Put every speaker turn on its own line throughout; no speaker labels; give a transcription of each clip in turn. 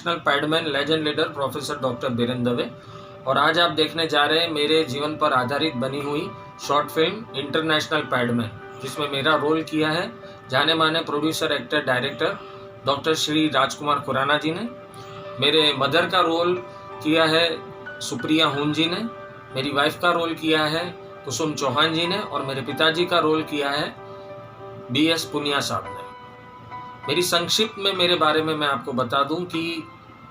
International Padman legend leader professor doctor Biren Dave. और आज आप देखने जा रहे हैं मेरे जीवन पर आधारित बनी हुई शॉर्ट फिल्म इंटरनेशनल पैडमैन, जिसमें मेरा रोल किया है जाने माने producer actor director doctor Shri Rajkumar Khurana ji ने। मेरे मदर का रोल किया है सुप्रिया हुन जी ने। मेरी वाइफ का रोल किया है कुसुम चौहान जी ने। और मेरे पिताजी का रोल किया है BS पुनिया साहब ने। मेरी संक्षिप्त में मेरे बारे में मैं आपको बता दूं कि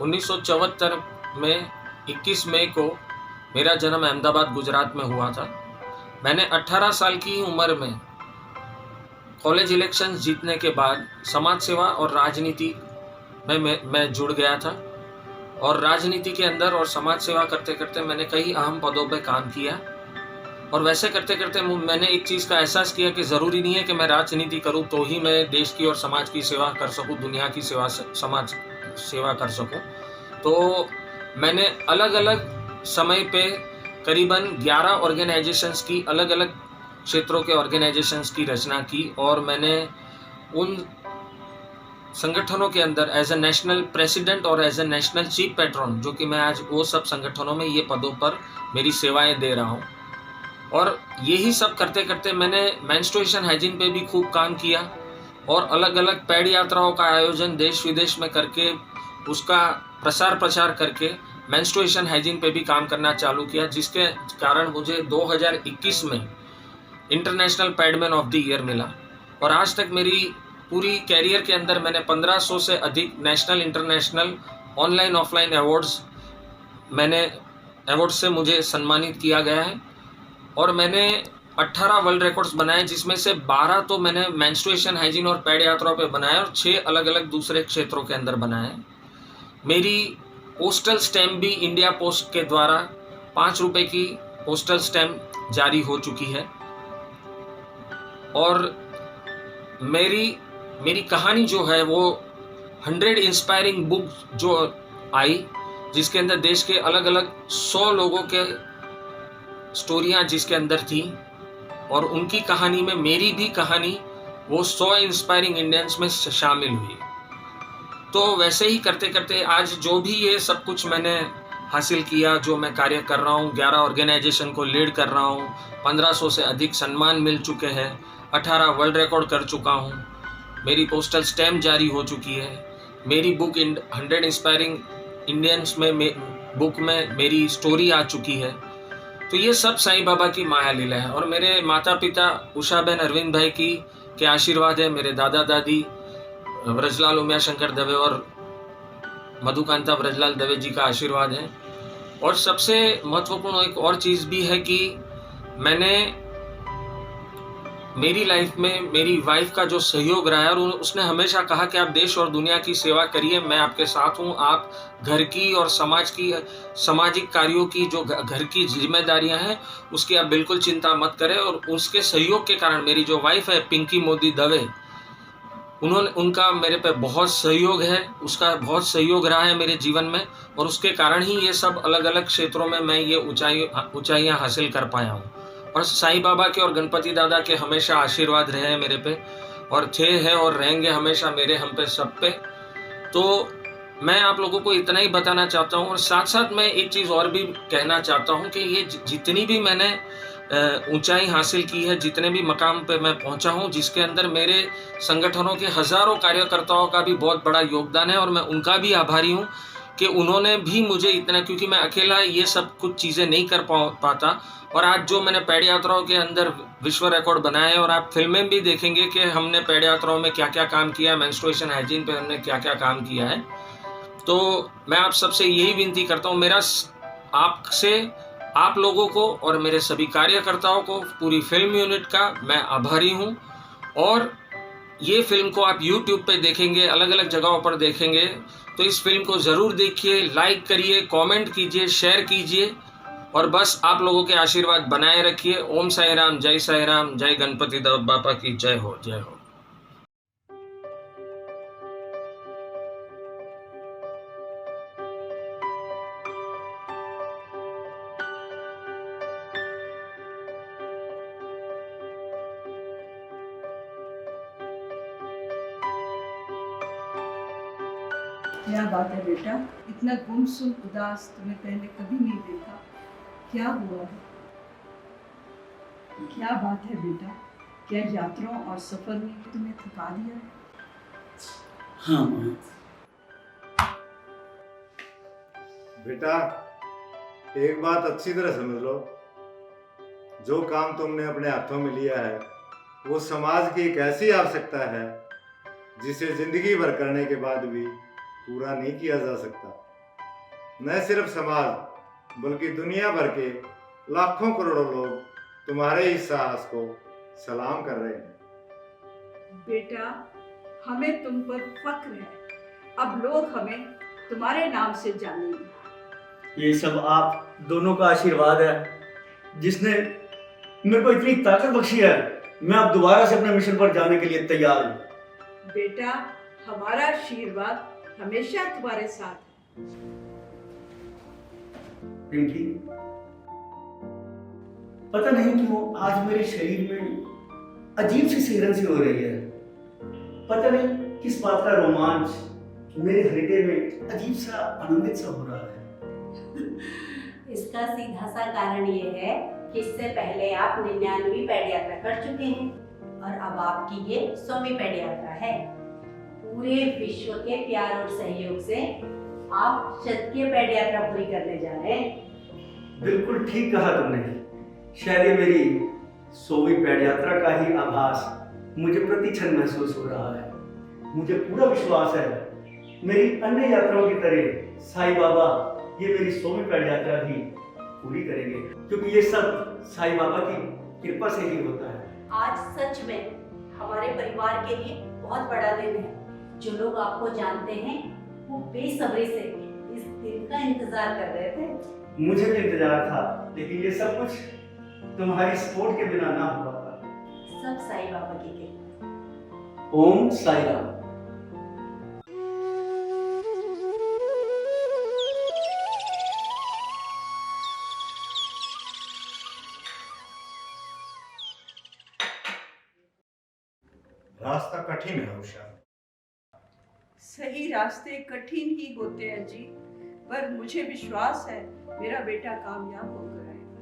1974 में 21 मई को मेरा जन्म अहमदाबाद गुजरात में हुआ था। मैंने 18 साल की उम्र में कॉलेज इलेक्शंस जीतने के बाद समाज सेवा और राजनीति में मैं जुड़ गया था। और राजनीति के अंदर और समाज सेवा करते करते मैंने कई अहम पदों पर काम किया। और वैसे करते करते मैंने एक चीज़ का एहसास किया कि ज़रूरी नहीं है कि मैं राजनीति करूं तो ही मैं देश की और समाज की सेवा कर सकूं, दुनिया की सेवा, समाज सेवा कर सकूं। तो मैंने अलग अलग समय पे करीबन 11 ऑर्गेनाइजेशंस की, अलग अलग क्षेत्रों के ऑर्गेनाइजेशंस की रचना की। और मैंने उन संगठनों के अंदर एज ए नेशनल प्रेसिडेंट और as a national chief patron, जो कि मैं आज वो सब संगठनों में ये पदों पर मेरी सेवाएं दे रहा हूँ। और यही सब करते करते मैंने मेंस्ट्रुएशन हाइजीन पे भी खूब काम किया और अलग अलग पैड यात्राओं का आयोजन देश विदेश में करके उसका प्रसार प्रचार करके मेंस्ट्रुएशन हाइजीन पे भी काम करना चालू किया, जिसके कारण मुझे 2021 में international Padman of the year मिला। और आज तक मेरी पूरी कैरियर के अंदर मैंने 1500 से अधिक national international online offline awards से मुझे सम्मानित किया गया है। और मैंने 18 वर्ल्ड रिकॉर्ड्स बनाए, जिसमें से 12 तो मैंने मेंस्ट्रुएशन हाइजीन और पैड यात्राओं पे बनाए और 6 अलग अलग दूसरे क्षेत्रों के अंदर बनाए। मेरी पोस्टल स्टैम्प भी इंडिया पोस्ट के द्वारा 5 रुपए की पोस्टल स्टैम्प जारी हो चुकी है। और मेरी कहानी जो है वो 100 इंस्पायरिंग बुक जो आई, जिसके अंदर देश के अलग अलग 100 लोगों के स्टोरियां जिसके अंदर थी, और उनकी कहानी में मेरी भी कहानी वो 100 इंस्पायरिंग इंडियंस में शामिल हुई। तो वैसे ही करते करते आज जो भी ये सब कुछ मैंने हासिल किया, जो मैं कार्य कर रहा हूँ, 11 ऑर्गेनाइजेशन को लीड कर रहा हूँ, 1500 से अधिक सम्मान मिल चुके हैं, 18 वर्ल्ड रिकॉर्ड कर चुका हूँ, मेरी पोस्टल स्टैम्प जारी हो चुकी है, मेरी बुक 100 इंस्पायरिंग इंडियंस में बुक में मेरी स्टोरी आ चुकी है। तो ये सब साईं बाबा की माया लीला है। और मेरे माता पिता उषा बहन अरविंद भाई की के आशीर्वाद है, मेरे दादा दादी ब्रजलाल उमाशंकर दवे और मधुकांता ब्रजलाल दवे जी का आशीर्वाद है। और सबसे महत्वपूर्ण एक और चीज़ भी है कि मैंने मेरी लाइफ में मेरी वाइफ का जो सहयोग रहा है, और उसने हमेशा कहा कि आप देश और दुनिया की सेवा करिए, मैं आपके साथ हूँ। आप घर की और सामाजिक कार्यों की जो घर की जिम्मेदारियां हैं उसकी आप बिल्कुल चिंता मत करें। और उसके सहयोग के कारण मेरी जो वाइफ है पिंकी मोदी दवे, उनका मेरे पे बहुत सहयोग है, उसका बहुत सहयोग रहा है मेरे जीवन में। और उसके कारण ही ये सब अलग अलग क्षेत्रों में मैं ये ऊंचाइयां हासिल कर पाया हूँ। और साईं बाबा के और गणपति दादा के हमेशा आशीर्वाद रहे हैं मेरे पे, और थे हैं और रहेंगे हमेशा मेरे हम पे सब पे। तो मैं आप लोगों को इतना ही बताना चाहता हूँ। और साथ साथ मैं एक चीज़ और भी कहना चाहता हूँ कि ये जितनी भी मैंने ऊंचाई हासिल की है, जितने भी मकाम पे मैं पहुंचा हूँ, जिसके अंदर मेरे संगठनों के हजारों कार्यकर्ताओं का भी बहुत बड़ा योगदान है, और मैं उनका भी आभारी हूँ कि उन्होंने भी मुझे इतना, क्योंकि मैं अकेला ये सब कुछ चीज़ें नहीं कर पाता। और आज जो मैंने पैड यात्राओं के अंदर विश्व रिकॉर्ड बनाए, और आप फिल्में भी देखेंगे कि हमने पैड यात्राओं में क्या क्या काम किया, मेंस्ट्रुएशन हाइजीन पे हमने क्या क्या काम किया है। तो मैं आप सबसे यही विनती करता हूँ, मेरा आपसे, आप लोगों को और मेरे सभी कार्यकर्ताओं को, पूरी फिल्म यूनिट का मैं आभारी हूँ। और ये फिल्म को आप YouTube पे देखेंगे, अलग अलग जगहों पर देखेंगे, तो इस फिल्म को ज़रूर देखिए, लाइक करिए, कमेंट कीजिए, शेयर कीजिए, और बस आप लोगों के आशीर्वाद बनाए रखिए। ओम साई राम, जय गणपति बापा की जय हो, जय हो।
क्या बात है बेटा, इतना गुमसुम उदास तुम्हें पहले कभी नहीं देखा। क्या हुआ है? क्या बात है बेटा, क्या यात्राओं और सफर ने तुम्हें थका दिया है?
हाँ माँ।
बेटा, एक बात अच्छी तरह समझ लो, जो काम तुमने अपने हाथों में लिया है वो समाज की एक ऐसी आवश्यकता है जिसे जिंदगी भर करने के बाद भी पूरा नहीं किया जा सकता। न सिर्फ समाज बल्कि दुनिया भर के लाखों करोड़ों लोग तुम्हारे इस साहस को सलाम कर रहे हैं।
बेटा, हमें तुम पर फक्र है। अब लोग हमें तुम्हारे नाम से जानेंगे।
ये सब आप दोनों का आशीर्वाद है जिसने मेरे को इतनी ताकत बख्शी है। मैं अब दोबारा से अपने मिशन पर जाने के लिए तैयार हूँ।
बेटा, हमारा आशीर्वाद हमेशा तुम्हारे साथ है।
पिंकी, पता नहीं क्यों आज मेरे शरीर में अजीब सी सिहरन सी हो रही है। पता नहीं किस बात का रोमांच मेरे हृदय में अजीब सा आनंदित सा हो रहा है।
इसका सीधा सा कारण ये है कि इससे पहले आप 99वीं पैड यात्रा कर चुके हैं और अब आपकी ये 100वीं पैड यात्रा है। पूरे विश्व के प्यार और सहयोग से आप 100वीं पैड यात्रा पूरी करने जा रहे हैं।
बिल्कुल ठीक कहा तुमने। शायद ये मेरी 100वीं पैड यात्रा का ही आभास मुझे प्रति क्षण महसूस हो रहा है। मुझे पूरा विश्वास है मेरी अन्य यात्राओं की तरह साईं बाबा ये मेरी 100वीं पैड यात्रा भी पूरी करेंगे, क्योंकि ये सब साईं बाबा की कृपा से ही होता है।
आज सच में हमारे परिवार के लिए बहुत बड़ा दिन है। जो लोग आपको जानते हैं वो बेसब्री से इस दिन का इंतजार कर रहे थे।
मुझे भी इंतजार था, लेकिन ये सब कुछ तुम्हारी सपोर्ट के बिना ना हो पाता।
सब साईं बाबा की कृपा।
ओम साईं राम।
रास्ता कठिन है उषा।
सही रास्ते कठिन ही होते हैं जी, पर मुझे विश्वास है मेरा बेटा कामयाब होकर आएगा।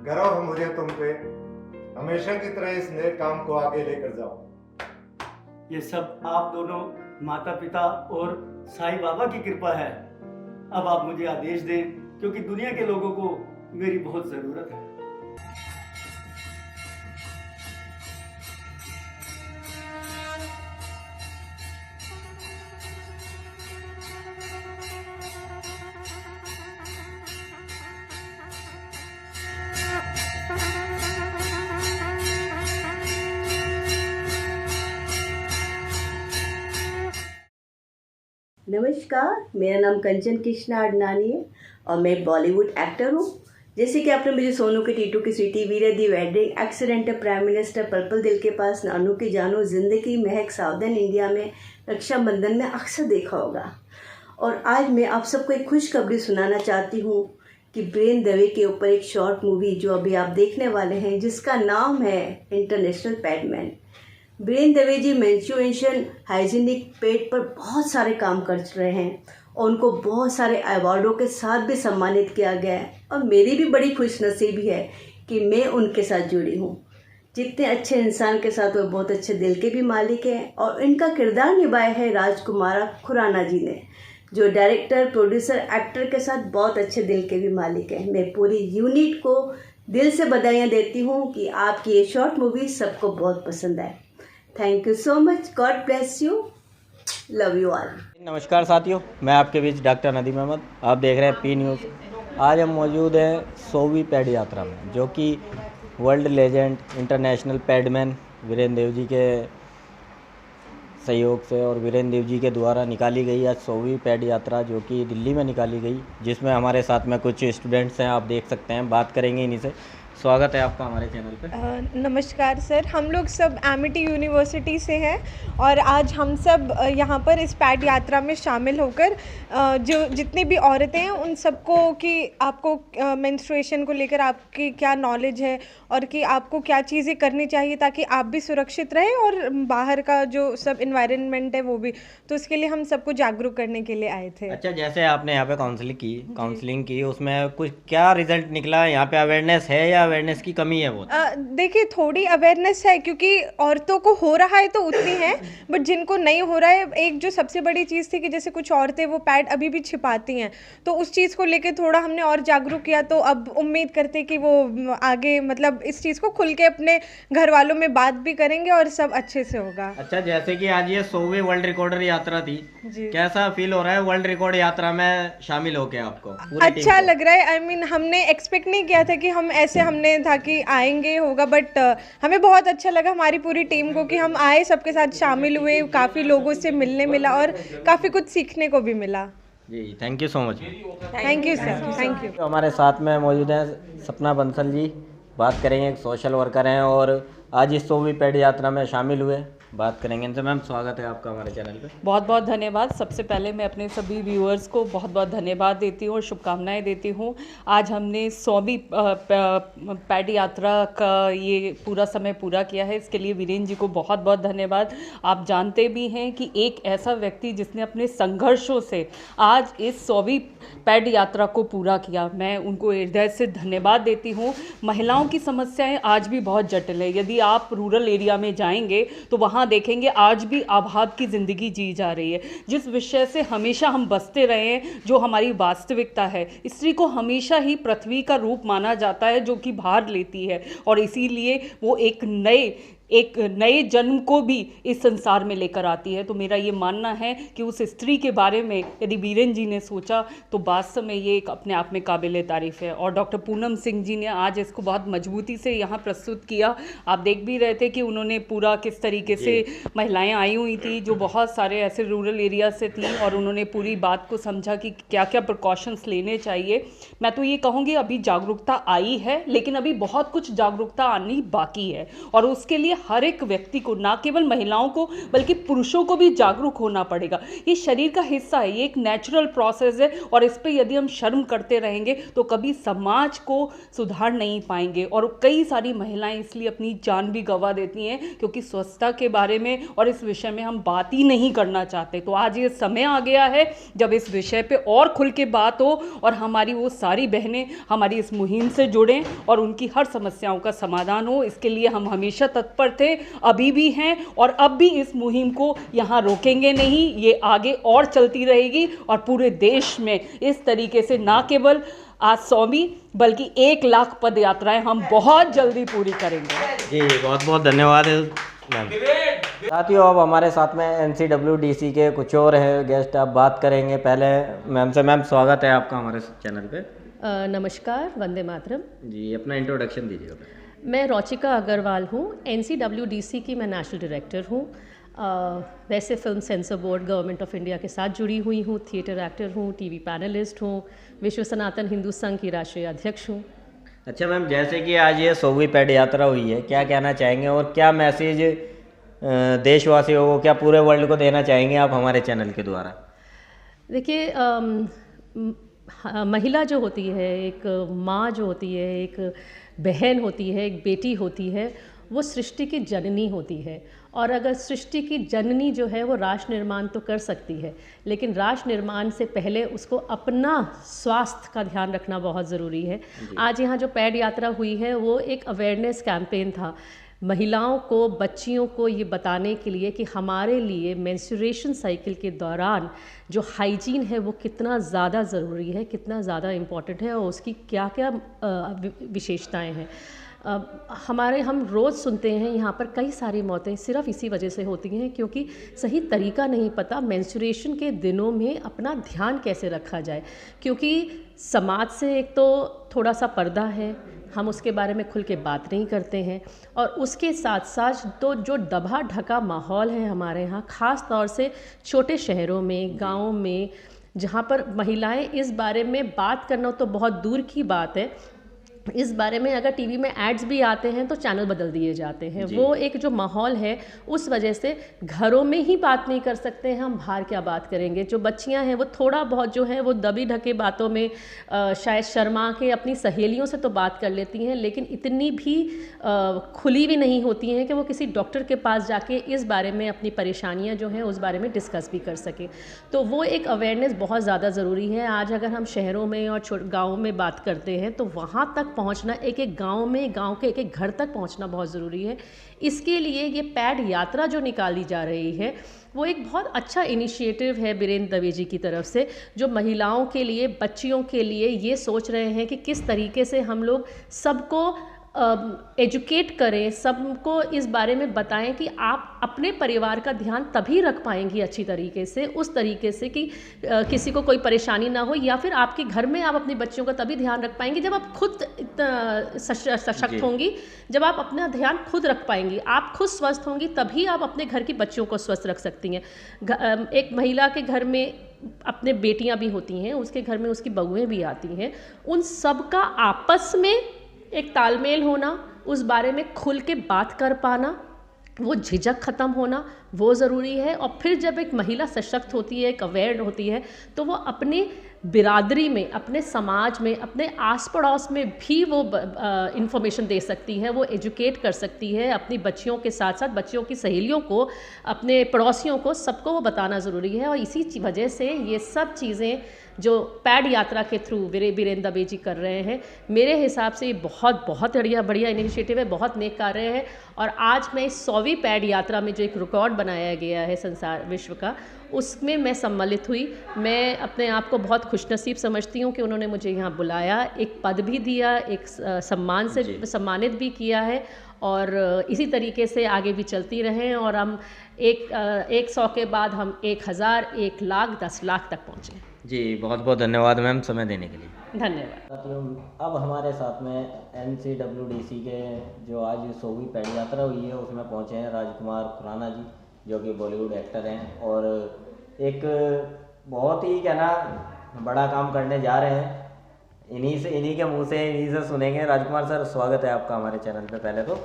गर्व है मुझे तुम पे। हमेशा की तरह इस नए काम को आगे लेकर जाओ।
ये सब आप दोनों माता पिता और साईं बाबा की कृपा है। अब आप मुझे आदेश दें, क्योंकि दुनिया के लोगों को मेरी बहुत जरूरत है।
नमस्कार, मेरा नाम कंचन कृष्णा अडनानी है और मैं बॉलीवुड एक्टर हूँ। जैसे कि आपने मुझे सोनू के Titu Ki Sweety, Veere Di wedding, accidental prime minister, purple Dil Ke पास, नानू की जानू, जिंदगी, महक, सावधान इंडिया में, रक्षाबंधन में अक्सर देखा होगा। और आज मैं आप सबको एक खुशखबरी सुनाना चाहती हूँ कि बीरेन दवे के ऊपर एक शॉर्ट मूवी जो अभी आप देखने वाले हैं, जिसका नाम है इंटरनेशनल पैडमैन। बीरेन दवे जी मेंस्ट्रुएशन हाइजीनिक पेड पर बहुत सारे काम कर रहे हैं और उनको बहुत सारे अवार्डों के साथ भी सम्मानित किया गया है। और मेरी भी बड़ी खुशनसीबी है कि मैं उनके साथ जुड़ी हूँ। जितने अच्छे इंसान के साथ वो बहुत अच्छे दिल के भी मालिक हैं। और इनका किरदार निभाया है राजकुमारा खुराना जी ने, जो डायरेक्टर, प्रोड्यूसर, एक्टर के साथ बहुत अच्छे दिल के भी मालिक हैं। मैं पूरी यूनिट को दिल से बधाइयाँ देती हूँ कि आपकी ये शॉर्ट मूवी सबको बहुत पसंद आए। Thank you so much. God bless you. Love you all.
नमस्कार साथियों, मैं आपके बीच डॉक्टर नदीम अहमद। आप देख रहे हैं पी न्यूज़। आज हम मौजूद हैं 100वीं पैड यात्रा में, जो कि world legend international padman Viren Dev ji के सहयोग से और वीरेन देव जी के द्वारा निकाली गई आज 100वीं पैड यात्रा, जो कि दिल्ली में निकाली गई, जिसमें हमारे साथ में कुछ स्टूडेंट्स हैं, आप देख सकते हैं। बात करेंगे इन्हीं से। स्वागत है आपका हमारे चैनल पे।
नमस्कार सर, हम लोग सब एमिटी यूनिवर्सिटी से हैं और आज हम सब यहाँ पर इस पैड यात्रा में शामिल होकर जो जितनी भी औरतें हैं उन सबको कि आपको मेंस्ट्रुएशन को लेकर आपकी क्या नॉलेज है और कि आपको क्या चीज़ें करनी चाहिए ताकि आप भी सुरक्षित रहें और बाहर का जो सब इन्वायरमेंट है वो भी, तो उसके लिए हम सबको जागरूक करने के लिए आए थे।
अच्छा, जैसे आपने यहाँ पे काउंसलिंग की उसमें कुछ क्या रिजल्ट निकला? यहाँ पे अवेयरनेस है या अवेयरनेस की कमी है? वो
देखिए, थोड़ी अवेयरनेस है क्योंकि औरतों को हो रहा है तो उतनी है, बट जिनको नहीं हो रहा है, एक जो सबसे बड़ी चीज़ थी कि जैसे कुछ औरतें वो पैड अभी भी छिपाती हैं, तो उस चीज़ को लेकर थोड़ा हमने और जागरूक किया। तो अब उम्मीद करते कि वो आगे मतलब इस चीज़ को खुल के अपने घर वालों में बात भी करेंगे और सब अच्छे से होगा।
अच्छा, जैसे कि आज ये 100वीं वर्ल्ड रिकॉर्डर यात्रा थी, कैसा फील हो रहा है वर्ल्ड रिकॉर्ड यात्रा में शामिल होके आपको?
अच्छा लग रहा है। आई मीन हमने एक्सपेक्ट नहीं किया था कि हम ऐसे, हमने था कि आएंगे होगा, बट हमें बहुत अच्छा लगा हमारी पूरी टीम को कि हम आए, सबके साथ शामिल हुए, काफ़ी लोगों से मिलने मिला और काफ़ी कुछ सीखने को भी मिला।
जी, thank you so much.
Thank you sir, thank you.
हमारे साथ में मौजूद हैं सपना बंसल जी, बात करेंगे, एक सोशल वर्कर हैं और आज इस 100वीं पैड यात्रा में शामिल हुए, बात करेंगे इनसे। मैम, स्वागत है आपका हमारे चैनल पे।
बहुत बहुत धन्यवाद। सबसे पहले मैं अपने सभी व्यूअर्स को बहुत बहुत धन्यवाद देती हूँ और शुभकामनाएं देती हूँ। आज हमने 100वीं पैड यात्रा का ये पूरा समय पूरा किया है, इसके लिए वीरेंद्र जी को बहुत बहुत धन्यवाद। आप जानते भी हैं कि एक ऐसा व्यक्ति जिसने अपने संघर्षों से आज इस 100वीं पैड यात्रा को पूरा किया, मैं उनको हृदय से धन्यवाद देती हूँ। महिलाओं की समस्याएं आज भी बहुत जटिल है। यदि आप रूरल एरिया में जाएंगे तो वहाँ देखेंगे आज भी आबाद की ज़िंदगी जी जा रही है। जिस विषय से हमेशा हम बसते रहे हैं, जो हमारी वास्तविकता है, स्त्री को हमेशा ही पृथ्वी का रूप माना जाता है जो कि भार लेती है और इसीलिए वो एक नए जन्म को भी इस संसार में लेकर आती है। तो मेरा ये मानना है कि उस स्त्री के बारे में यदि वीरेंद्र जी ने सोचा तो वास्तव में ये एक अपने आप में काबिल तारीफ़ है। और डॉक्टर पूनम सिंह जी ने आज इसको बहुत मजबूती से यहाँ प्रस्तुत किया। आप देख भी रहे थे कि उन्होंने पूरा किस तरीके से महिलाएं आई हुई थी जो बहुत सारे ऐसे रूरल एरिया से थी और उन्होंने पूरी बात को समझा कि क्या क्या प्रिकॉशंस लेने चाहिए। मैं तो ये कहूँगी अभी जागरूकता आई है, लेकिन अभी बहुत कुछ जागरूकता आनी बाकी है और उसके लिए हर एक व्यक्ति को, ना केवल महिलाओं को बल्कि पुरुषों को भी जागरूक होना पड़ेगा। ये शरीर का हिस्सा है, ये एक नेचुरल प्रोसेस है और इस पे यदि हम शर्म करते रहेंगे तो कभी समाज को सुधार नहीं पाएंगे। और कई सारी महिलाएं इसलिए अपनी जान भी गंवा देती हैं क्योंकि स्वच्छता के बारे में और इस विषय में हम बात ही नहीं करना चाहते। तो आज ये समय आ गया है जब इस विषय पे और खुल के बात हो और हमारी वो सारी बहनें हमारी इस मुहिम से जुड़ें और उनकी हर समस्याओं का समाधान हो। इसके लिए हम हमेशा तत्पर थे, अभी भी हैं और अब भी इस मुहिम को यहाँ रोकेंगे नहीं। ये आगे और चलती रहेगी और पूरे देश में इस तरीके से ना केवल आज 100वीं बल्कि 1 लाख पद यात्राएं हम बहुत जल्दी पूरी करेंगे।
जी, बहुत बहुत धन्यवाद मैम। साथियों, अब हमारे साथ में NCWDC के कुछ और है गेस्ट, आप बात करेंगे पहले मैम से। मैम, स्वागत है आपका हमारे चैनल पे।
नमस्कार, वंदे मातरम।
जी, अपना इंट्रोडक्शन दीजिएगा।
मैं रौचिका अग्रवाल हूँ, NCWDC की मैं नेशनल डायरेक्टर हूँ। वैसे film sensor board government of India के साथ जुड़ी हुई हूँ, थिएटर एक्टर हूँ, टीवी पैनलिस्ट हूँ, विश्व सनातन हिंदू संघ की राष्ट्रीय अध्यक्ष हूँ।
अच्छा मैम, जैसे कि आज ये 100वीं पैड यात्रा हुई है, क्या कहना चाहेंगे और क्या मैसेज देशवासियों को, क्या पूरे वर्ल्ड को देना चाहेंगे आप हमारे चैनल के द्वारा?
देखिए, महिला जो होती है, एक माँ जो होती है, एक बहन होती है, एक बेटी होती है, वो सृष्टि की जननी होती है। और अगर सृष्टि की जननी जो है वो राष्ट्र निर्माण तो कर सकती है, लेकिन राष्ट्र निर्माण से पहले उसको अपना स्वास्थ्य का ध्यान रखना बहुत ज़रूरी है। आज यहाँ जो पैड यात्रा हुई है वो एक अवेयरनेस कैंपेन था, महिलाओं को, बच्चियों को ये बताने के लिए कि हमारे लिए मेंस्ट्रुएशन साइकिल के दौरान जो हाइजीन है वो कितना ज़्यादा ज़रूरी है, कितना ज़्यादा इम्पॉर्टेंट है और उसकी क्या क्या विशेषताएं हैं। हम रोज़ सुनते हैं यहाँ पर कई सारी मौतें सिर्फ इसी वजह से होती हैं क्योंकि सही तरीका नहीं पता मेंस्ट्रुएशन के दिनों में अपना ध्यान कैसे रखा जाए। क्योंकि समाज से एक तो थोड़ा सा पर्दा है, हम उसके बारे में खुल के बात नहीं करते हैं, और उसके साथ साथ तो जो दबा ढका माहौल है हमारे यहाँ, ख़ास तौर से छोटे शहरों में, गाँव में, जहाँ पर महिलाएं इस बारे में बात करना तो बहुत दूर की बात है, इस बारे में अगर टीवी में एड्स भी आते हैं तो चैनल बदल दिए जाते हैं। वो एक जो माहौल है उस वजह से घरों में ही बात नहीं कर सकते हैं, हम बाहर क्या बात करेंगे। जो बच्चियां हैं वो थोड़ा बहुत जो है वो दबी ढके बातों में शायद शर्मा के अपनी सहेलियों से तो बात कर लेती हैं, लेकिन इतनी भी खुली भी नहीं होती हैं कि वो किसी डॉक्टर के पास जाके इस बारे में अपनी परेशानियाँ जो हैं उस बारे में डिस्कस भी कर सकें। तो वो एक अवेयरनेस बहुत ज़्यादा ज़रूरी है। आज अगर हम शहरों में और गाँव में बात करते हैं तो वहाँ तक पहुंचना, एक एक गांव में, गांव के एक एक घर तक पहुंचना बहुत ज़रूरी है। इसके लिए ये पैड यात्रा जो निकाली जा रही है वो एक बहुत अच्छा इनिशिएटिव है बीरेंद्र दवे जी की तरफ से, जो महिलाओं के लिए, बच्चियों के लिए ये सोच रहे हैं कि किस तरीके से हम लोग सबको एजुकेट करें, सबको इस बारे में बताएं कि आप अपने परिवार का ध्यान तभी रख पाएंगी अच्छी तरीके से, उस तरीके से कि किसी को कोई परेशानी ना हो, या फिर आपके घर में आप अपने बच्चों का तभी ध्यान रख पाएंगे जब आप खुद सशक्त होंगी, जब आप अपना ध्यान खुद रख पाएंगी, आप खुद स्वस्थ होंगी, तभी आप अपने घर की बच्चियों को स्वस्थ रख सकती हैं। एक महिला के घर में अपने बेटियां भी होती हैं, उसके घर में उसकी बहुएं भी आती हैं, उन सब का आपस में एक तालमेल होना, उस बारे में खुल के बात कर पाना, वो झिझक ख़त्म होना वो ज़रूरी है। और फिर जब एक महिला सशक्त होती है, एक अवेयर होती है, तो वो अपने बिरादरी में, अपने समाज में, अपने आस पड़ोस में भी वो इंफॉर्मेशन दे सकती है, वो एजुकेट कर सकती है। अपनी बच्चियों के साथ साथ बच्चियों की सहेलियों को, अपने पड़ोसियों को, सबको वो बताना ज़रूरी है। और इसी वजह से ये सब चीज़ें जो पैड यात्रा के थ्रू बीरेंद्र दवे जी कर रहे हैं, मेरे हिसाब से ये बहुत बहुत बढ़िया इनिशिएटिव है, बहुत नेक कार्य है। और आज मैं इस 100वीं पैड यात्रा में जो एक रिकॉर्ड बनाया गया है संसार विश्व का, उसमें मैं सम्मिलित हुई। मैं अपने आप को बहुत खुशनसीब समझती हूँ कि उन्होंने मुझे यहाँ बुलाया, एक पद भी दिया, एक सम्मान से सम्मानित भी किया है, और इसी तरीके से आगे भी चलती रहें। और हम 100 के बाद हम 1000, 1 लाख, 10 लाख तक पहुँचें।
जी बहुत बहुत धन्यवाद मैम समय देने के लिए।
धन्यवाद।
अब हमारे साथ में NCWDC के जो आज 100वीं पैड यात्रा हुई है उसमें पहुंचे हैं राजकुमार खुराना जी, जो कि बॉलीवुड एक्टर हैं और एक बहुत ही क्या ना बड़ा काम करने जा रहे हैं। इन्हीं के मुंह से, इन्हीं से सुनेंगे। राजकुमार सर, स्वागत है आपका हमारे चैनल पे। पहले तो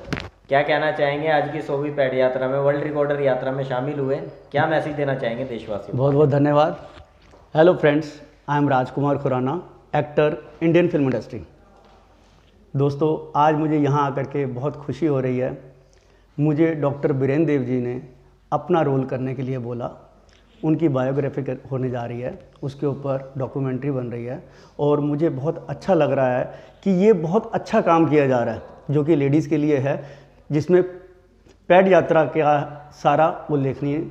क्या कहना चाहेंगे, आज की 100वीं पैड यात्रा में, वर्ल्ड रिकॉर्डर यात्रा में शामिल हुए, क्या मैसेज देना चाहेंगे देशवासियों को?
बहुत बहुत धन्यवाद। Hello friends, I am Rajkumar Khurana, actor, Indian film industry. दोस्तों, आज मुझे यहाँ आकर के बहुत खुशी हो रही है। मुझे डॉक्टर बीरेंद्र देव जी ने अपना रोल करने के लिए बोला। उनकी बायोग्राफी होने जा रही है, उसके ऊपर डॉक्यूमेंट्री बन रही है, और मुझे बहुत अच्छा लग रहा है कि ये बहुत अच्छा काम किया जा रहा है जो कि लेडीज़ के लिए है, जिसमें पैड यात्रा का सारा उल्लेखनीय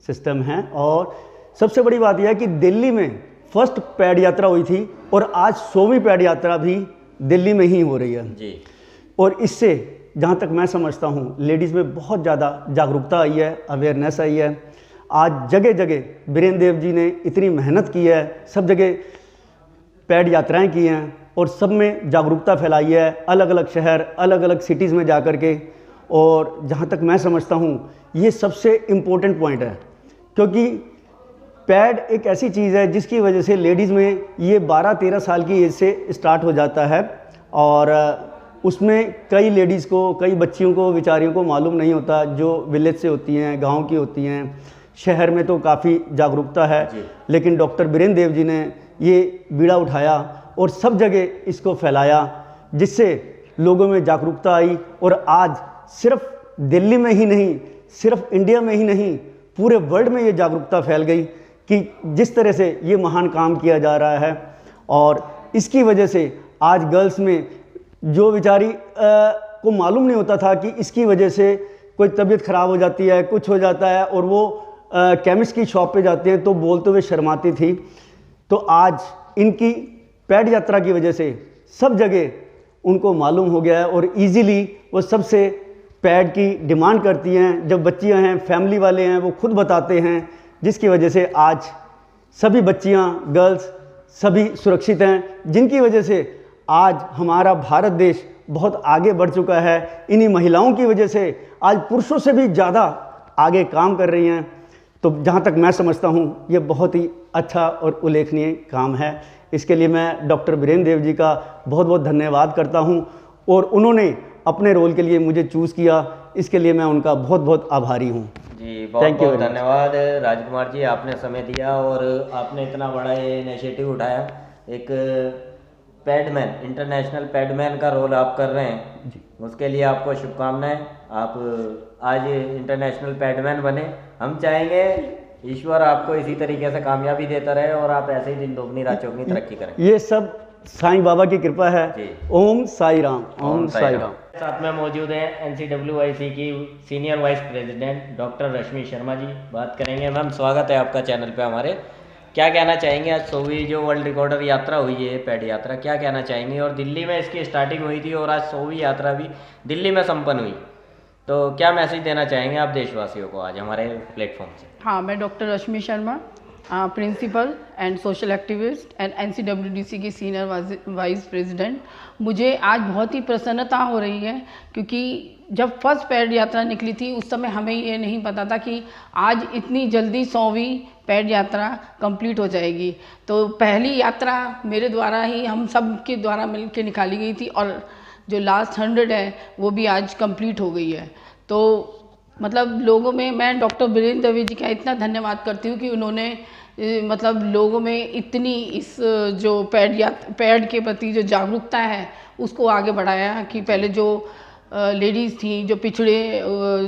सिस्टम है। और सबसे बड़ी बात यह है कि दिल्ली में फर्स्ट पैड यात्रा हुई थी और आज 100वीं पैड यात्रा भी दिल्ली में ही हो रही है
जी।
और इससे जहाँ तक मैं समझता हूँ लेडीज़ में बहुत ज़्यादा जागरूकता आई है, अवेयरनेस आई है। आज जगह जगह बीरेंद्र देव जी ने इतनी मेहनत की है, सब जगह पैड यात्राएं की हैं और सब में जागरूकता फैलाई है, अलग अलग शहर, अलग अलग सिटीज़ में जा कर के। और जहाँ तक मैं समझता हूँ ये सबसे इम्पोर्टेंट पॉइंट है, क्योंकि पैड एक ऐसी चीज़ है जिसकी वजह से लेडीज़ में ये 12-13 साल की एज से स्टार्ट हो जाता है और उसमें कई लेडीज़ को, कई बच्चियों को, बेचारियों को मालूम नहीं होता, जो विलेज से होती हैं, गांव की होती हैं। शहर में तो काफ़ी जागरूकता है, लेकिन डॉक्टर बीरेंद्र देव जी ने ये बीड़ा उठाया और सब जगह इसको फैलाया, जिससे लोगों में जागरूकता आई। और आज सिर्फ दिल्ली में ही नहीं, सिर्फ इंडिया में ही नहीं, पूरे वर्ल्ड में ये जागरूकता फैल गई कि जिस तरह से ये महान काम किया जा रहा है। और इसकी वजह से आज गर्ल्स में जो बेचारी को मालूम नहीं होता था कि इसकी वजह से कोई तबीयत ख़राब हो जाती है, कुछ हो जाता है, और वो केमिस्ट की शॉप पे जाते हैं तो बोलते हुए शर्माती थी, तो आज इनकी पैड यात्रा की वजह से सब जगह उनको मालूम हो गया है और इजीली वो सबसे पैड की डिमांड करती हैं। जब बच्चियां हैं, फैमिली वाले हैं, वो खुद बताते हैं, जिसकी वजह से आज सभी बच्चियां, गर्ल्स सभी सुरक्षित हैं, जिनकी वजह से आज हमारा भारत देश बहुत आगे बढ़ चुका है। इन्हीं महिलाओं की वजह से आज पुरुषों से भी ज़्यादा आगे काम कर रही हैं। तो जहाँ तक मैं समझता हूँ ये बहुत ही अच्छा और उल्लेखनीय काम है। इसके लिए मैं डॉक्टर वीरेंद्र देव जी का बहुत बहुत धन्यवाद करता हूँ और उन्होंने अपने रोल के लिए मुझे चूज़ किया, इसके लिए मैं उनका बहुत बहुत आभारी हूँ।
जी बहुत बहुत धन्यवाद राजकुमार जी, आपने समय दिया और आपने इतना बड़ा ये इनिशिएटिव उठाया। एक पैडमैन, इंटरनेशनल पैडमैन का रोल आप कर रहे हैं जी, उसके लिए आपको शुभकामनाएं। आप आज इंटरनेशनल पैडमैन बने। हम चाहेंगे ईश्वर आपको इसी तरीके से कामयाबी देता रहे और आप ऐसे ही दिन दोगुनी रात चौगुनी तरक्की करें।
ये सब साईं बाबा की कृपा है जी। ओम साई राम, ओम साई राम।
साथ में मौजूद हैं NCWIC की senior vice president doctor Rashmi Sharma ji, बात करेंगे। मैम स्वागत है आपका चैनल पे हमारे। क्या कहना चाहेंगे आज 100वीं जो वर्ल्ड रिकॉर्डर यात्रा हुई है, पैड यात्रा, क्या कहना चाहेंगे? और दिल्ली में इसकी स्टार्टिंग हुई थी और आज 100वीं यात्रा भी दिल्ली में संपन्न हुई, तो क्या मैसेज देना चाहेंगे आप देशवासियों को आज हमारे प्लेटफॉर्म से?
हाँ, मैं doctor Rashmi Sharma, principal and social activist and NCWDC की सीनियर वाइस प्रेसिडेंट। मुझे आज बहुत ही प्रसन्नता हो रही है क्योंकि जब फर्स्ट पैड यात्रा निकली थी उस समय हमें ये नहीं पता था कि आज इतनी जल्दी 100वीं पैड यात्रा कंप्लीट हो जाएगी। तो पहली यात्रा मेरे द्वारा ही, हम सब के द्वारा मिल के निकाली गई थी और जो लास्ट 100 है वो भी आज कंप्लीट हो गई है। तो मतलब लोगों में मैं डॉक्टर वीरेंद्र दवे जी का इतना धन्यवाद करती हूँ कि उन्होंने मतलब लोगों में इतनी इस जो पैड के प्रति जो जागरूकता है उसको आगे बढ़ाया कि पहले जो लेडीज़ थी जो पिछड़े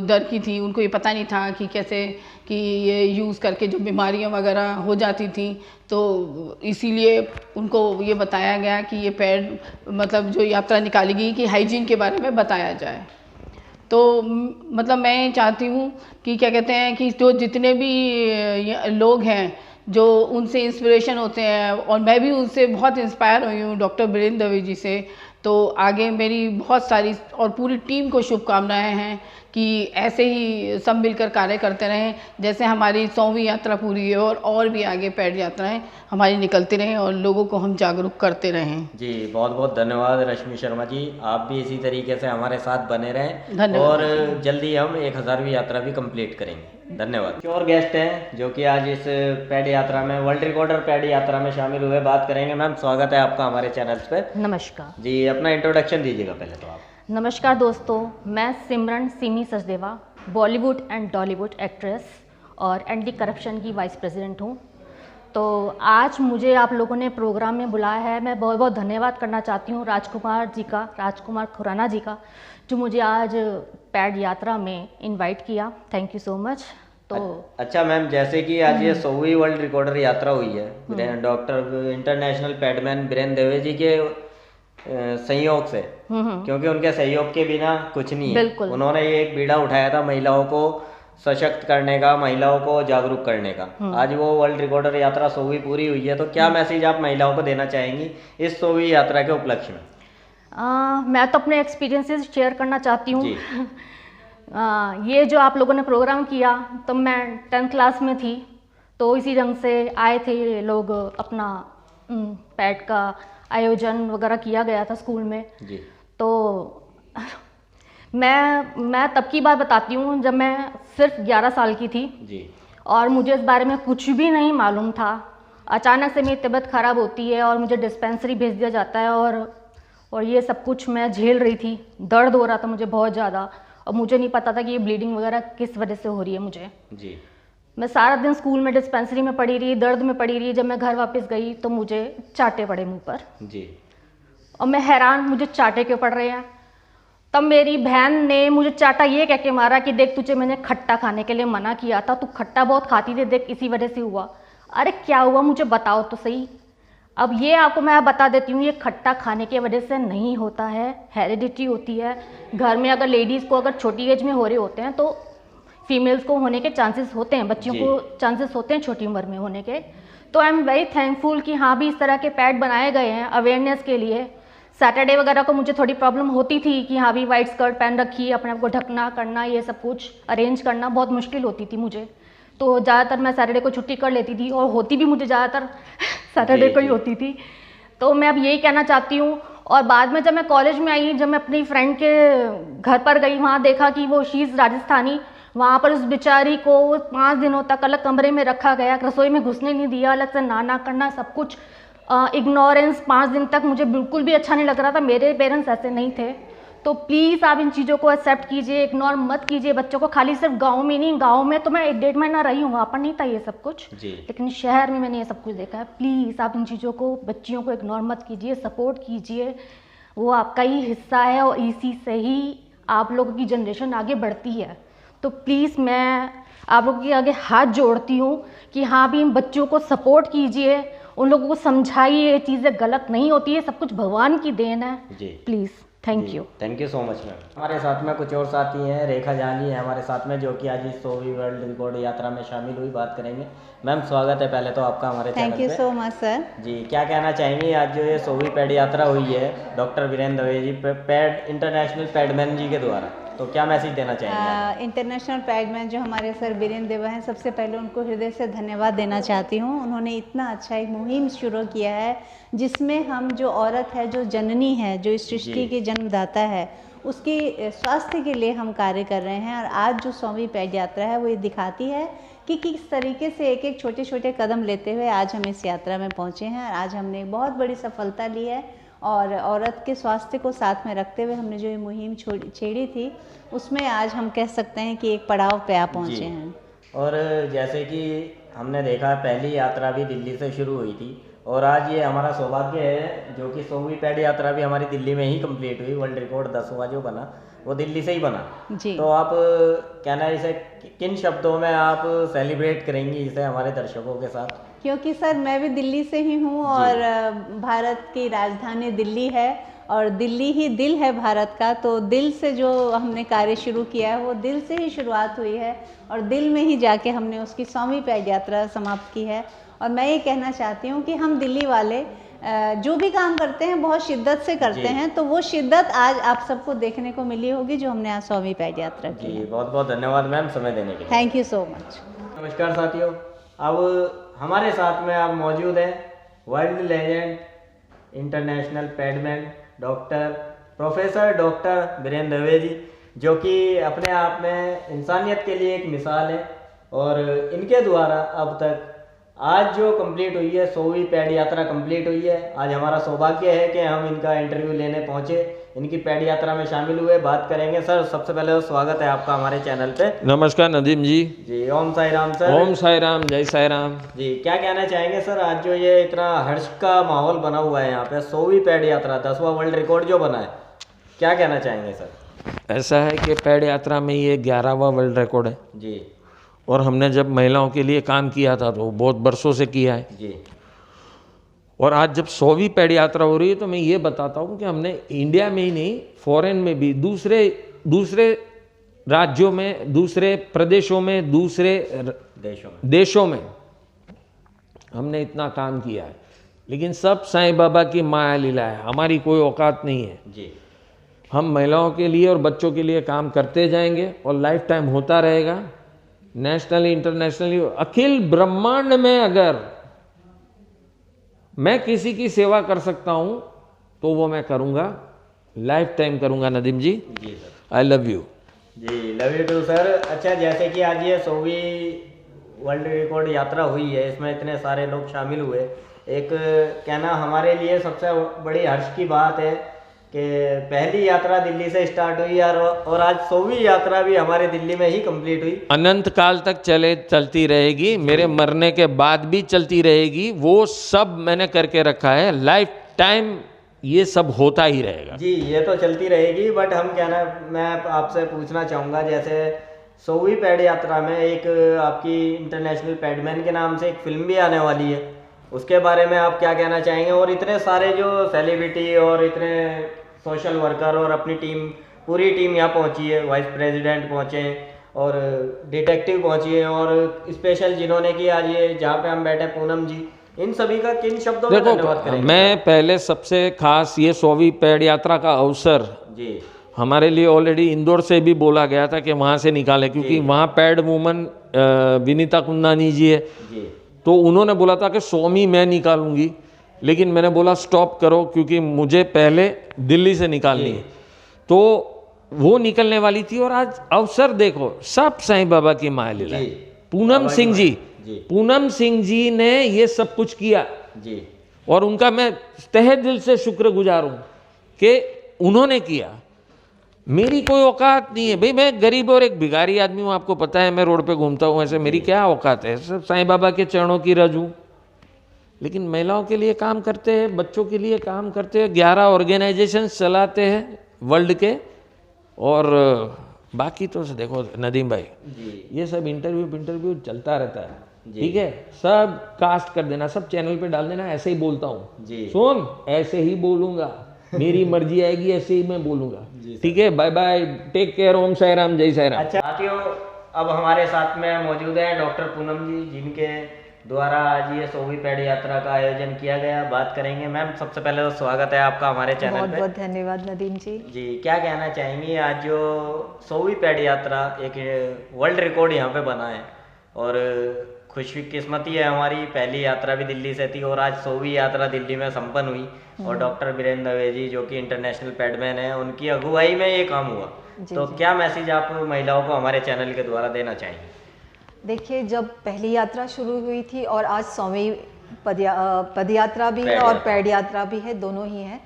दर की थी उनको ये पता नहीं था कि कैसे कि ये यूज़ करके जो बीमारियां वगैरह हो जाती थी, तो इसीलिए उनको ये बताया गया कि ये पैड मतलब जो यात्रा निकाली गई कि हाइजीन के बारे में बताया जाए। तो मतलब मैं चाहती हूँ कि क्या कहते हैं कि जो जितने भी लोग हैं जो उनसे इंस्पिरेशन होते हैं, और मैं भी उनसे बहुत इंस्पायर हुई हूँ डॉक्टर वीरेंद्र दवे जी से, तो आगे मेरी बहुत सारी और पूरी टीम को शुभकामनाएं हैं कि ऐसे ही सब मिलकर कार्य करते रहें, जैसे हमारी 100वीं यात्रा पूरी है और भी आगे पैड यात्राएं हमारी निकलती रहें और लोगों को हम जागरूक करते रहें।
जी बहुत बहुत धन्यवाद रश्मि शर्मा जी, आप भी इसी तरीके से हमारे साथ बने रहें और जल्दी हम 1000वीं यात्रा भी कंप्लीट करेंगे। धन्यवाद। और गेस्ट हैं जो कि आज इस पैड यात्रा में, वर्ल्ड रिकॉर्डर पैड यात्रा में शामिल हुए, बात करेंगे। मैम स्वागत है आपका हमारे चैनल पे।
नमस्कार जी,
अपना इंट्रोडक्शन दीजिएगा पहले तो आप।
नमस्कार दोस्तों, मैं सिमरन सिमी सचदेवा, बॉलीवुड एंड टॉलीवुड एक्ट्रेस और एंटी करप्शन की वाइस प्रेसिडेंट हूँ। तो आज मुझे आप लोगों ने प्रोग्राम में बुलाया है, मैं बहुत बहुत धन्यवाद करना चाहती हूँ राजकुमार खुराना जी का, जो मुझे आज पैड यात्रा में इनवाइट किया। Thank you so much. तो
अच्छा मैम, जैसे कि आज ये 100वीं वर्ल्ड रिकॉर्डर यात्रा हुई है डॉक्टर इंटरनेशनल पैडमैन वीरेंद्र दवे जी के सहयोग से, क्योंकि उनके सहयोग के बिना कुछ नहीं है। उन्होंने ये एक बीड़ा उठाया था महिलाओं को सशक्त करने का, महिलाओं को जागरूक करने का। आज वो वर्ल्ड रिकॉर्डर यात्रा 100वीं पूरी हुई है, तो क्या मैसेज आप महिलाओं को देना चाहेंगी इस 100वीं यात्रा के उपलक्ष्य में?
मैं तो अपने एक्सपीरियंसेस शेयर करना चाहती हूँ। ये जो आप लोगों ने प्रोग्राम किया, तो मैं 10th क्लास में थी, तो इसी ढंग से आए थे लोग, अपना पैड का आयोजन वगैरह किया गया था स्कूल में जी। तो मैं तब की बात बताती हूँ जब मैं सिर्फ 11 साल की थी जी, और मुझे इस बारे में कुछ भी नहीं मालूम था। अचानक से मेरी तबीयत ख़राब होती है और मुझे डिस्पेंसरी भेज दिया जाता है, और ये सब कुछ मैं झेल रही थी। दर्द हो रहा था मुझे बहुत ज़्यादा, और मुझे नहीं पता था कि ये ब्लीडिंग वगैरह किस वजह से हो रही है मुझे जी। मैं सारा दिन स्कूल में डिस्पेंसरी में पड़ी रही, दर्द में पड़ी रही। जब मैं घर वापस गई तो मुझे चाटे पड़े मुंह पर जी, और मैं हैरान, मुझे चाटे क्यों पड़ रहे हैं। तब मेरी बहन ने मुझे चाटा ये कह के मारा कि देख, तुझे मैंने खट्टा खाने के लिए मना किया था, तू खट्टा बहुत खाती थी, देख इसी वजह से हुआ। अरे क्या हुआ मुझे बताओ तो सही। अब ये आपको मैं बता देती हूँ, ये खट्टा खाने की वजह से नहीं होता है, हेरिडिटी होती है। घर में अगर लेडीज़ को अगर छोटी एज में हो रहे होते हैं तो फीमेल्स को होने के चांसेस होते हैं, बच्चियों को चांसेस होते हैं छोटी उम्र में होने के। तो आई एम वेरी थैंकफुल कि हाँ भी इस तरह के पैड बनाए गए हैं अवेयरनेस के लिए। सैटरडे वगैरह को मुझे थोड़ी प्रॉब्लम होती थी कि हाँ भी वाइट स्कर्ट पहन रखी, अपने आप को ढकना करना, ये सब कुछ अरेंज करना बहुत मुश्किल होती थी मुझे। तो ज़्यादातर मैं सैटरडे को छुट्टी कर लेती थी, और होती भी मुझे ज़्यादातर सैटरडे को ही होती थी। तो मैं अब यही कहना चाहती हूँ। और बाद में जब मैं कॉलेज में आई, जब मैं अपनी फ्रेंड के घर पर गई, वहाँ देखा कि वो शी इज़ राजस्थानी, वहाँ पर उस बेचारी को 5 दिनों तक अलग कमरे में रखा गया, रसोई में घुसने नहीं दिया, अलग से नहाना करना सब कुछ इग्नोरेंस। 5 दिन तक मुझे बिल्कुल भी अच्छा नहीं लग रहा था। मेरे पेरेंट्स ऐसे नहीं थे। तो प्लीज़ आप इन चीज़ों को एक्सेप्ट कीजिए, इग्नोर मत कीजिए बच्चों को। खाली सिर्फ गांव में नहीं, गांव में तो मैं 1-1.5 महीना रही हूँ, वहाँ पर नहीं था ये सब कुछ, लेकिन शहर में मैंने ये सब कुछ देखा है। प्लीज़ आप इन चीज़ों को, बच्चियों को इग्नोर मत कीजिए, सपोर्ट कीजिए। वो आपका ही हिस्सा है और इसी से ही आप लोगों की जनरेशन आगे बढ़ती है। तो प्लीज़ मैं आप लोगों के आगे हाथ जोड़ती हूँ कि हाँ भी इन बच्चों को सपोर्ट कीजिए, उन लोगों को समझाइए ये चीज़ें गलत नहीं होती है, सब कुछ भगवान की देन है। Please, thank you so much ma'am. हमारे साथ में कुछ और साथी हैं, रेखा जानी है हमारे साथ में, जो कि आज इस 100वीं वर्ल्ड रिकॉर्ड यात्रा में शामिल हुई। बात करेंगे। मैम स्वागत है पहले तो आपका हमारे चैनल पे।
Thank you so much sir.
जी, क्या कहना चाहेंगी? आज जो ये 100वीं पैड यात्रा हुई है डॉक्टर वीरेंद्र दवे जी, पैड इंटरनेशनल पैडमैन जी के द्वारा, तो क्या मैसेज देना चाहेंगे?
इंटरनेशनल पैडमैन जो हमारे सर वीरेंद्र देवा हैं, सबसे पहले उनको हृदय से धन्यवाद देना चाहती हूँ। उन्होंने इतना अच्छा एक मुहिम शुरू किया है जिसमें हम जो औरत है, जो जननी है, जो इस सृष्टि की जन्मदाता है, उसके स्वास्थ्य के लिए हम कार्य कर रहे हैं। और आज जो 100वीं पैड यात्रा है वो ये दिखाती है कि किस तरीके से एक एक छोटे छोटे कदम लेते हुए आज हम इस यात्रा में पहुँचे हैं। और आज हमने एक बहुत बड़ी सफलता ली है और औरत के स्वास्थ्य को साथ में रखते हुए हमने जो ये मुहिम छेड़ी थी, उसमें आज हम कह सकते हैं कि एक पड़ाव पे आप पहुँचे हैं।
और जैसे कि हमने देखा पहली यात्रा भी दिल्ली से शुरू हुई थी और आज ये हमारा सौभाग्य है जो कि 100वीं पैड यात्रा भी हमारी दिल्ली में ही कंप्लीट हुई। वर्ल्ड रिकॉर्ड 10वां जो बना वो दिल्ली से ही बना
जी।
तो आप कहना इसे किन शब्दों में आप सेलिब्रेट करेंगी इसे हमारे दर्शकों के साथ?
क्योंकि सर मैं भी दिल्ली से ही हूँ और भारत की राजधानी दिल्ली है और दिल्ली ही दिल है भारत का। तो दिल से जो हमने कार्य शुरू किया है वो दिल से ही शुरुआत हुई है और दिल में ही जाके हमने उसकी 100वीं पैड यात्रा समाप्त की है। और मैं ये कहना चाहती हूँ कि हम दिल्ली वाले जो भी काम करते हैं बहुत शिद्दत से करते हैं, तो वो शिद्दत आज आप सबको देखने को मिली होगी जो हमने आज 100वीं पैड यात्रा की।
जी, बहुत बहुत धन्यवाद मैम समय देने के लिए।
Thank you so much.
नमस्कार साथियों, अब हमारे साथ में आप मौजूद हैं world legend international padman doctor professor doctor Virendra Dave ji, जो कि अपने आप में इंसानियत के लिए एक मिसाल है। और इनके द्वारा अब तक आज जो कंप्लीट हुई है 100वीं पैड यात्रा कंप्लीट हुई है। आज हमारा सौभाग्य है कि हम इनका इंटरव्यू लेने पहुंचे, इनकी पैड यात्रा में शामिल हुए, बात करेंगे। सर सबसे पहले तो स्वागत है आपका हमारे चैनल पे।
नमस्कार नदीम जी।
जी, ओम साई राम सर।
ओम साई राम, जय साई राम
जी। क्या कहना चाहेंगे सर, आज जो ये इतना हर्ष का माहौल बना हुआ है यहाँ पे 100वीं पैड यात्रा 10वां वर्ल्ड रिकॉर्ड जो बना है, क्या कहना चाहेंगे सर?
ऐसा है कि पैड यात्रा में ये 11वां वर्ल्ड रिकॉर्ड है
जी।
और हमने जब महिलाओं के लिए काम किया था तो बहुत बरसों से किया है
जी।
और आज जब 100वीं पैड यात्रा हो रही है तो मैं ये बताता हूँ कि हमने इंडिया में ही नहीं, फॉरेन में भी, दूसरे राज्यों में, दूसरे प्रदेशों में, दूसरे देशों में हमने इतना काम किया है। लेकिन सब साईं बाबा की माया लीला है, हमारी कोई औकात नहीं है
जी।
हम महिलाओं के लिए और बच्चों के लिए काम करते जाएंगे और लाइफ टाइम होता रहेगा। नेशनली, इंटरनेशनली, अखिल ब्रह्मांड में अगर मैं किसी की सेवा कर सकता हूं तो वो मैं करूंगा, लाइफ टाइम करूंगा नदीम जी।
जी सर।
I love you.
जी, लव यू टू सर। अच्छा, जैसे कि आज ये 100वीं वर्ल्ड रिकॉर्ड यात्रा हुई है, इसमें इतने सारे लोग शामिल हुए, एक कहना हमारे लिए सबसे बड़ी हर्ष की बात है कि पहली यात्रा दिल्ली से स्टार्ट हुई और आज 100वीं यात्रा भी हमारे दिल्ली में ही कंप्लीट हुई।
अनंत काल तक चलती रहेगी, मेरे मरने के बाद भी चलती रहेगी। वो सब मैंने करके रखा है, लाइफ टाइम ये सब होता ही रहेगा।
जी, ये तो चलती रहेगी। बट मैं आपसे पूछना चाहूँगा, जैसे 100वीं पैड यात्रा में एक आपकी इंटरनेशनल पैडमैन के नाम से एक फिल्म भी आने वाली है, उसके बारे में आप क्या कहना चाहेंगे? और इतने सारे जो सेलिब्रिटी और इतने सोशल वर्कर और अपनी टीम, पूरी टीम यहाँ पहुँची है, वाइस प्रेसिडेंट पहुँचे और डिटेक्टिव पहुँची है और स्पेशल जिन्होंने कि आज ये जहाँ पे हम बैठे पूनम जी, इन सभी का किन शब्दों में धन्यवाद करेंगे?
मैं पहले सबसे खास ये 100वीं पैड यात्रा का अवसर
जी
हमारे लिए ऑलरेडी इंदौर से भी बोला गया था कि वहाँ से निकाले, क्योंकि वहाँ पैड वुमन विनीता कुंदानी जी है
जी।
तो उन्होंने बोला था कि 100वीं मैं निकालूंगी, लेकिन मैंने बोला स्टॉप करो क्योंकि मुझे पहले दिल्ली से निकालनी है। तो वो निकलने वाली थी और आज अवसर देखो, सब साईं बाबा की माया लीला। पूनम सिंह जी ने ये सब कुछ किया जी, और उनका मैं तहे दिल से शुक्रगुजार हूँ कि उन्होंने किया। मेरी कोई औकात नहीं है भाई, मैं गरीब और एक भिखारी आदमी हूँ, आपको पता है, मैं रोड पे घूमता हूँ, ऐसे मेरी क्या औकात है, सब साईं बाबा के चरणों की रज हूँ। लेकिन महिलाओं के लिए काम करते हैं, बच्चों के लिए काम करते हैं, 11 ऑर्गेनाइजेशंस चलाते हैं वर्ल्ड के। और बाकी तो देखो नदीम भाई जी, ये सब इंटरव्यू चलता रहता है, ठीक है, सब कास्ट कर देना, सब चैनल पे डाल देना, ऐसे ही बोलता हूँ, सुन ऐसे ही बोलूँगा, मेरी मर्जी आएगी ऐसे ही मैं बोलूँगा, ठीक है। बाय बाय, टेक केयर, ओम साई राम, जय साई राम।
अच्छा साथियों, अब हमारे साथ में मौजूद हैं डॉक्टर पूनम जी, जिनके द्वारा आज ये 100वीं पैड यात्रा का आयोजन किया गया। बात करेंगे। मैम, सबसे पहले तो स्वागत है आपका हमारे चैनल पे।
बहुत बहुत धन्यवाद नदीम जी।
जी, क्या कहना चाहेंगी, आज जो 100वीं पैड यात्रा, एक वर्ल्ड रिकॉर्ड यहाँ पे बना है, और खुशकिस्मती है हमारी, पहली यात्रा भी दिल्ली से थी और आज 100वीं यात्रा दिल्ली में संपन्न हुई, और डॉक्टर वीरेंद्र दवे जी जो कि इंटरनेशनल पैडमैन है, उनकी अगुवाई में ये काम हुआ। तो क्या मैसेज आप महिलाओं को हमारे चैनल के द्वारा देना चाहेंगे?
देखिए, जब पहली यात्रा शुरू हुई थी और आज 100वीं पदयात्रा भी है और पैड यात्रा भी है, दोनों ही हैं,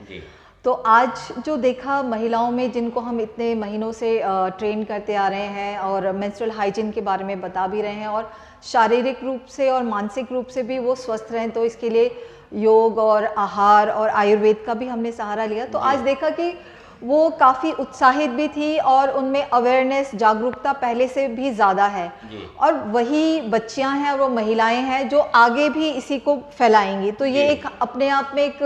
तो आज जो देखा महिलाओं में, जिनको हम इतने महीनों से ट्रेन करते आ रहे हैं और मेंस्ट्रुअल हाइजीन के बारे में बता भी रहे हैं, और शारीरिक रूप से और मानसिक रूप से भी वो स्वस्थ रहें, तो इसके लिए योग और आहार और आयुर्वेद का भी हमने सहारा लिया। तो आज देखा कि वो काफ़ी उत्साहित भी थी और उनमें अवेयरनेस, जागरूकता पहले से भी ज़्यादा है, और वही बच्चियां हैं और वो महिलाएं हैं जो आगे भी इसी को फैलाएंगी। तो ये एक अपने आप में एक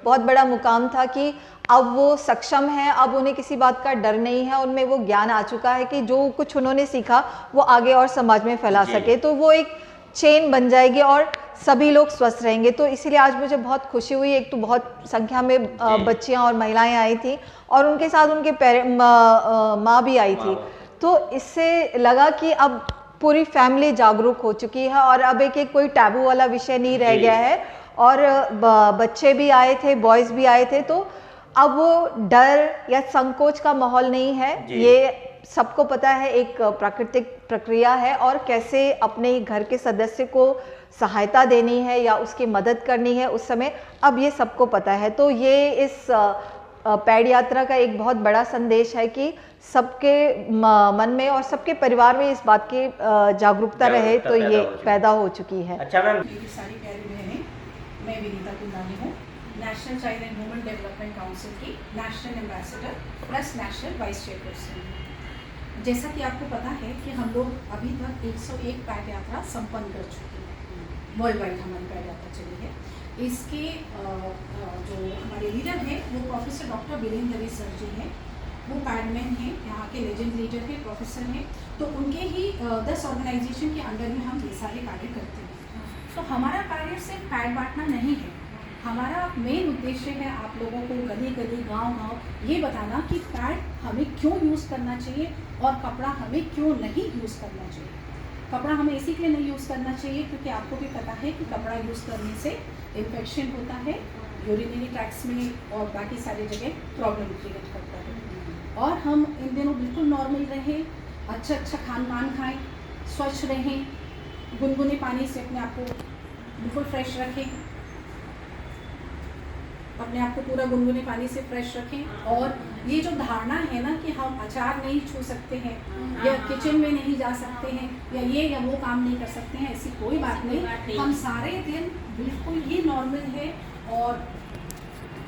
बहुत बड़ा मुकाम था कि अब वो सक्षम हैं, अब उन्हें किसी बात का डर नहीं है, उनमें वो ज्ञान आ चुका है कि जो कुछ उन्होंने सीखा वो आगे और समाज में फैला सके, तो वो एक चेन बन जाएगी और सभी लोग स्वस्थ रहेंगे। तो इसीलिए आज मुझे बहुत खुशी हुई। एक तो बहुत संख्या में बच्चियां और महिलाएं आई थी और उनके साथ उनके माँ भी आई थी, तो इससे लगा कि अब पूरी फैमिली जागरूक हो चुकी है और अब एक कोई टैबू वाला विषय नहीं रह गया है, और बच्चे भी आए थे, बॉयज़ भी आए थे, तो अब वो डर या संकोच का माहौल नहीं है। ये सबको पता है एक प्राकृतिक प्रक्रिया है, और कैसे अपने घर के सदस्य को सहायता देनी है या उसकी मदद करनी है उस समय, अब ये सबको पता है। तो ये इस पैड यात्रा का एक बहुत बड़ा संदेश है कि सबके मन में और सबके परिवार में इस बात की जागरूकता रहे, तो ये पैदा हो चुकी है।
अच्छा मैम,
सारी प्यारी बहनें, मैं विनीता कुंदानी हूँ, national child and women development council की national ambassador plus national vice chairperson. जैसा कि आपको पता है कि हम लोग अभी तक 101 पैड यात्रा संपन्न कर चुके हैं, वर्ल्ड वाइड हमारी पैड यात्रा चली है। इसके जो हमारे लीडर हैं वो professor doctor Virendra Dave sir ji हैं, वो पैडमैन हैं, यहाँ के लेजेंड लीडर हैं, प्रोफेसर हैं, तो उनके ही 10 ऑर्गेनाइजेशन के अंडर में हम ये सारे कार्य करते हैं। तो हमारा कार्य सिर्फ पैड बांटना नहीं है, हमारा मेन उद्देश्य है आप लोगों को गली गली, गांव-गांव ये बताना कि पैड हमें क्यों यूज़ करना चाहिए और कपड़ा हमें क्यों नहीं यूज़ करना चाहिए। कपड़ा हमें इसी के लिए नहीं यूज़ करना चाहिए क्योंकि आपको भी पता है कि कपड़ा यूज़ करने से इन्फेक्शन होता है, यूरिनरी ट्रैक्ट्स में और बाकी सारी जगह प्रॉब्लम क्रिएट करता है। और हम इन दिनों बिल्कुल नॉर्मल रहें, अच्छा खान पान खाएँ, स्वच्छ रहें, गुनगुने पानी से अपने आप को बिल्कुल फ्रेश रखें, अपने आप को पूरा गुनगुने पानी से फ्रेश रखें। और ये जो धारणा है ना कि हम अचार नहीं छू सकते हैं या किचन में नहीं जा सकते हैं या ये या वो काम नहीं कर सकते हैं, ऐसी कोई बात नहीं। हम सारे दिन बिल्कुल ही नॉर्मल है और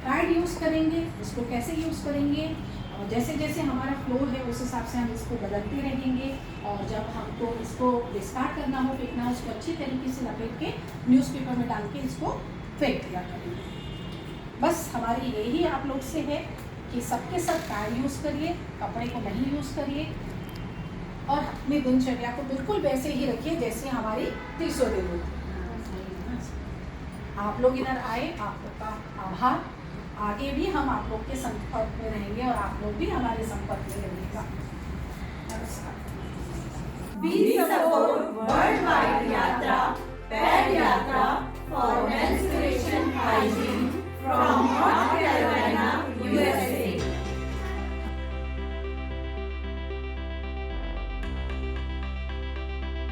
पैड यूज़ करेंगे, इसको कैसे यूज़ करेंगे, और जैसे जैसे हमारा फ्लो है उस हिसाब से हम इसको बदलते रहेंगे, और जब हमको इसको डिस्कार्ड करना हो, फेंकना हो, उसको अच्छी तरीके से लपेट के न्यूज़पेपर में डाल के इसको फेंक दिया करेंगे। बस हमारी यही आप लोग से है कि सबके सब पैड यूज़ करिए, कपड़े को नहीं यूज़ करिए, और अपनी दिनचर्या को बिल्कुल वैसे ही रखिए जैसे हमारी 300 दिन होती। आप लोग इधर आए, आप लोग का आभार। आगे भी हम आप लोग के संपर्क में रहेंगे और आप लोग भी हमारे संपर्क में रहिएगा। नमस्कार।
We support worldwide यात्रा, पैड यात्रा for